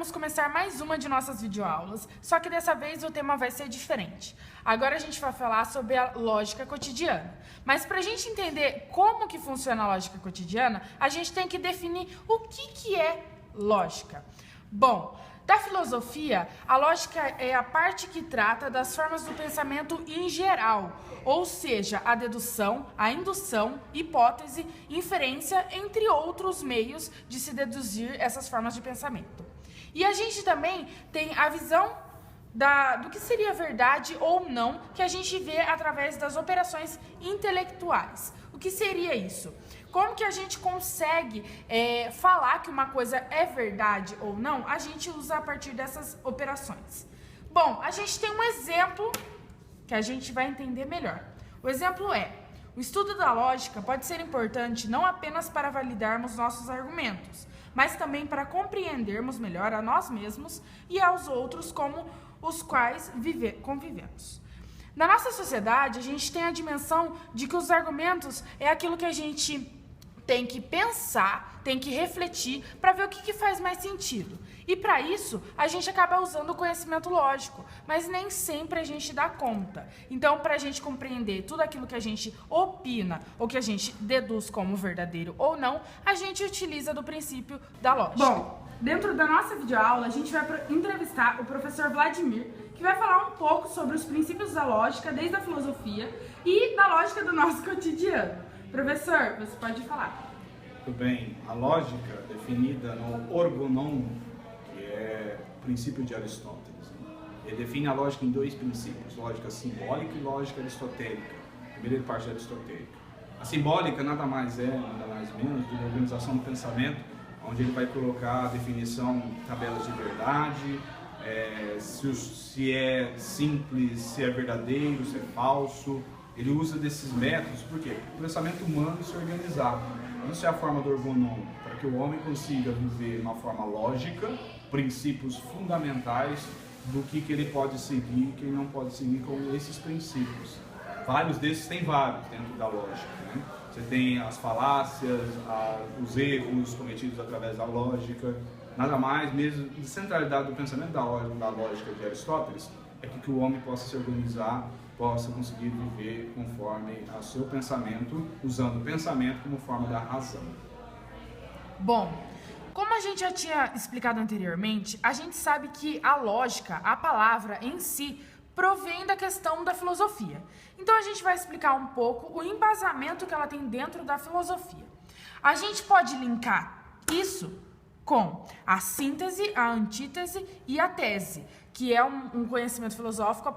vamos começar mais uma de nossas videoaulas, só que dessa vez o tema vai ser diferente. Agora a gente vai falar sobre a lógica cotidiana. Mas para a gente entender como que funciona a lógica cotidiana, a gente tem que definir o que é lógica. Bom, da filosofia, a lógica é a parte que trata das formas do pensamento em geral, ou seja, a dedução, a indução, hipótese, inferência, entre outros meios de se deduzir essas formas de pensamento. E a gente também tem a visão do que seria verdade ou não, que a gente vê através das operações intelectuais. O que seria isso? Como que a gente consegue falar que uma coisa é verdade ou não? A gente usa a partir dessas operações. Bom, a gente tem um exemplo que a gente vai entender melhor. O exemplo é: o estudo da lógica pode ser importante não apenas para validarmos nossos argumentos, mas também para compreendermos melhor a nós mesmos e aos outros como os quais convivemos. Na nossa sociedade, a gente tem a dimensão de que os argumentos é aquilo que a gente tem que pensar, tem que refletir para ver o que faz mais sentido. E para isso, a gente acaba usando o conhecimento lógico, mas nem sempre a gente dá conta. Então, para a gente compreender tudo aquilo que a gente opina ou que a gente deduz como verdadeiro ou não, a gente utiliza do princípio da lógica. Bom, dentro da nossa videoaula, a gente vai entrevistar o professor Vladimir, que vai falar um pouco sobre os princípios da lógica, desde a filosofia e da lógica do nosso cotidiano. Professor, você pode falar. Muito bem. A lógica definida no Orgonon, que é o princípio de Aristóteles, ele define a lógica em dois princípios: lógica simbólica e lógica aristotélica. Primeira parte aristotélica. A simbólica nada mais menos do que a organização do pensamento, onde ele vai colocar a definição de tabelas de verdade, se é simples, se é verdadeiro, se é falso. Ele usa desses métodos, por quê? O pensamento humano se organizar. Isso é a forma do Orgonon, para que o homem consiga viver de uma forma lógica, princípios fundamentais do que ele pode seguir e que ele não pode seguir com esses princípios. Vários desses tem vários dentro da lógica, né? Você tem as falácias, os erros cometidos através da lógica, nada mais, mesmo a centralidade do pensamento da lógica de Aristóteles é que o homem possa se organizar, possa conseguir viver conforme o seu pensamento, usando o pensamento como forma da razão. Bom, como a gente já tinha explicado anteriormente, a gente sabe que a lógica, a palavra em si, provém da questão da filosofia. Então a gente vai explicar um pouco o embasamento que ela tem dentro da filosofia. A gente pode linkar isso com a síntese, a antítese e a tese, que é um conhecimento filosófico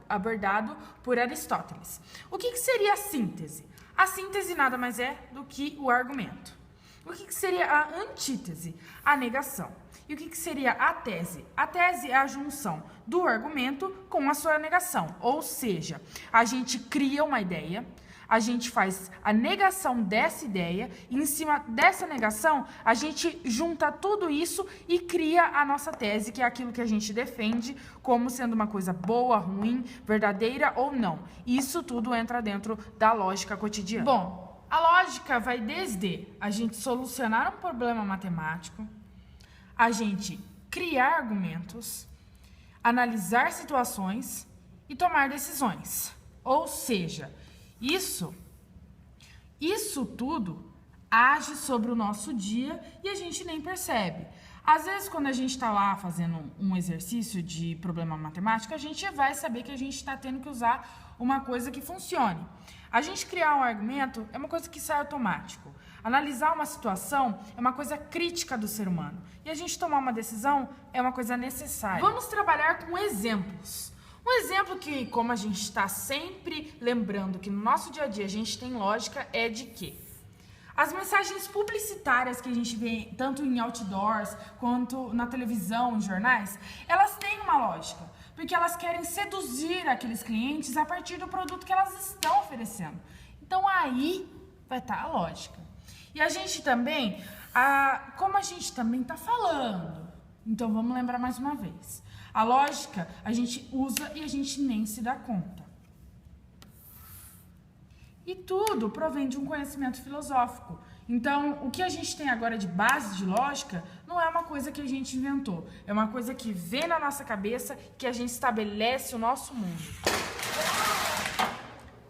abordado por Aristóteles. O que seria a síntese? A síntese nada mais é do que o argumento. O que seria a antítese? A negação. E o que seria a tese? A tese é a junção do argumento com a sua negação. Ou seja, a gente cria uma ideia, a gente faz a negação dessa ideia, e em cima dessa negação, a gente junta tudo isso e cria a nossa tese, que é aquilo que a gente defende como sendo uma coisa boa, ruim, verdadeira ou não. Isso tudo entra dentro da lógica cotidiana. Bom, a lógica vai desde a gente solucionar um problema matemático, a gente criar argumentos, analisar situações e tomar decisões. Ou seja, isso tudo age sobre o nosso dia e a gente nem percebe. Às vezes, quando a gente está lá fazendo um exercício de problema matemático, a gente vai saber que a gente está tendo que usar uma coisa que funcione. A gente criar um argumento é uma coisa que sai automático. Analisar uma situação é uma coisa crítica do ser humano. E a gente tomar uma decisão é uma coisa necessária. Vamos trabalhar com exemplos. Um exemplo que, como a gente está sempre lembrando que no nosso dia a dia a gente tem lógica, é de que as mensagens publicitárias que a gente vê tanto em outdoors quanto na televisão, em jornais, elas têm uma lógica, porque elas querem seduzir aqueles clientes a partir do produto que elas estão oferecendo. Então aí vai estar a lógica. E a gente também, como a gente também está falando, então vamos lembrar mais uma vez. A lógica a gente usa e a gente nem se dá conta. E tudo provém de um conhecimento filosófico. Então, o que a gente tem agora de base de lógica não é uma coisa que a gente inventou. É uma coisa que vem na nossa cabeça, que a gente estabelece o nosso mundo.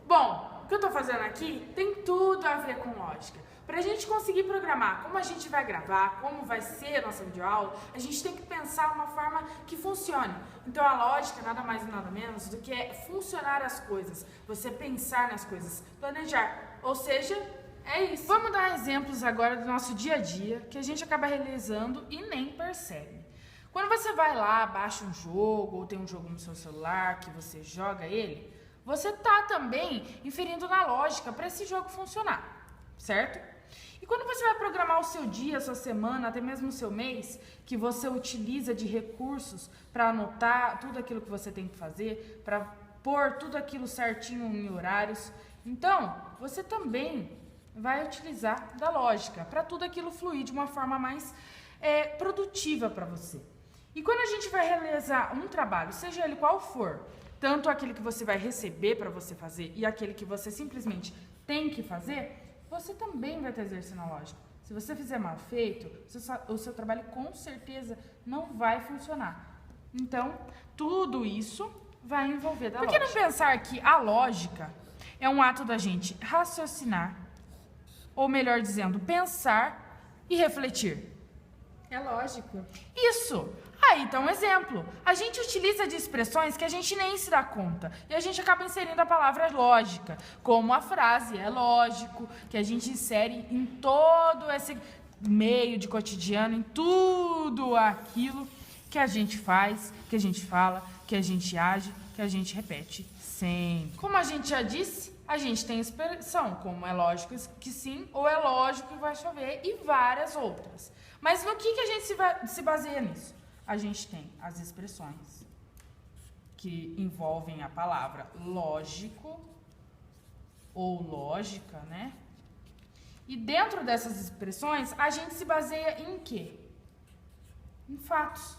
Bom, o que eu tô fazendo aqui tem tudo a ver com lógica. Para a gente conseguir programar como a gente vai gravar, como vai ser a nossa videoaula, a gente tem que pensar uma forma que funcione. Então a lógica nada mais e nada menos do que é funcionar as coisas, você pensar nas coisas, planejar, ou seja, é isso. Vamos dar exemplos agora do nosso dia a dia que a gente acaba realizando e nem percebe. Quando você vai lá, baixa um jogo ou tem um jogo no seu celular que você joga ele, você tá também inferindo na lógica para esse jogo funcionar, certo? E quando você vai programar o seu dia, a sua semana, até mesmo o seu mês, que você utiliza de recursos para anotar tudo aquilo que você tem que fazer, para pôr tudo aquilo certinho em horários, então você também vai utilizar da lógica para tudo aquilo fluir de uma forma mais produtiva para você. E quando a gente vai realizar um trabalho, seja ele qual for, tanto aquele que você vai receber para você fazer e aquele que você simplesmente tem que fazer, você também vai estar exercendo a lógica. Se você fizer mal feito, o seu trabalho com certeza não vai funcionar. Então, tudo isso vai envolver da lógica. Por que não pensar que a lógica é um ato da gente raciocinar, ou melhor dizendo, pensar e refletir? É lógico. Isso! Aí então um exemplo. A gente utiliza de expressões que a gente nem se dá conta. E a gente acaba inserindo a palavra lógica, como a frase é lógico, que a gente insere em todo esse meio de cotidiano, em tudo aquilo que a gente faz, que a gente fala, que a gente age, que a gente repete sempre. Como a gente já disse, a gente tem expressão, como é lógico que sim, ou é lógico que vai chover, e várias outras. Mas no que a gente se baseia nisso? A gente tem as expressões que envolvem a palavra lógico ou lógica, né? E dentro dessas expressões, a gente se baseia em quê? Em fatos.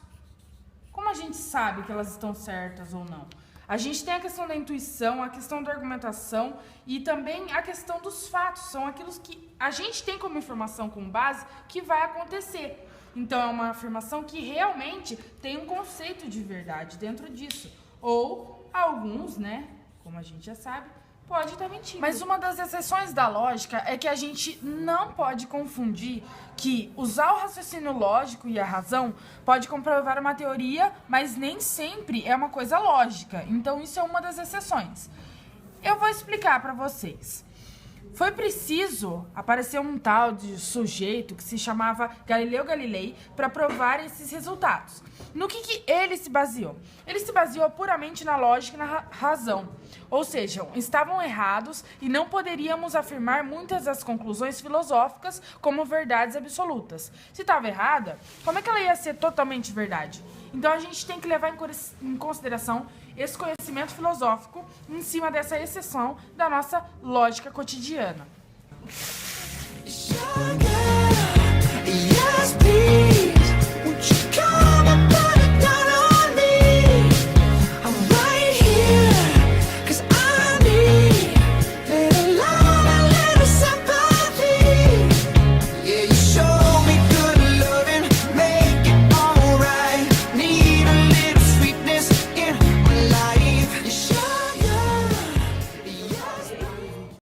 Como a gente sabe que elas estão certas ou não? A gente tem a questão da intuição, a questão da argumentação e também a questão dos fatos. São aquilo que a gente tem como informação, como base, que vai acontecer. Então, é uma afirmação que realmente tem um conceito de verdade dentro disso. Ou alguns, né, como a gente já sabe, pode estar mentindo. Mas uma das exceções da lógica é que a gente não pode confundir que usar o raciocínio lógico e a razão pode comprovar uma teoria, mas nem sempre é uma coisa lógica. Então, isso é uma das exceções. Eu vou explicar para vocês. Foi preciso aparecer um tal de sujeito que se chamava Galileu Galilei para provar esses resultados. No que ele se baseou? Ele se baseou puramente na lógica e na razão. Ou seja, estavam errados e não poderíamos afirmar muitas das conclusões filosóficas como verdades absolutas. Se estava errada, como é que ela ia ser totalmente verdade? Então a gente tem que levar em consideração esse conhecimento filosófico em cima dessa exceção da nossa lógica cotidiana. Sugar, yes, please.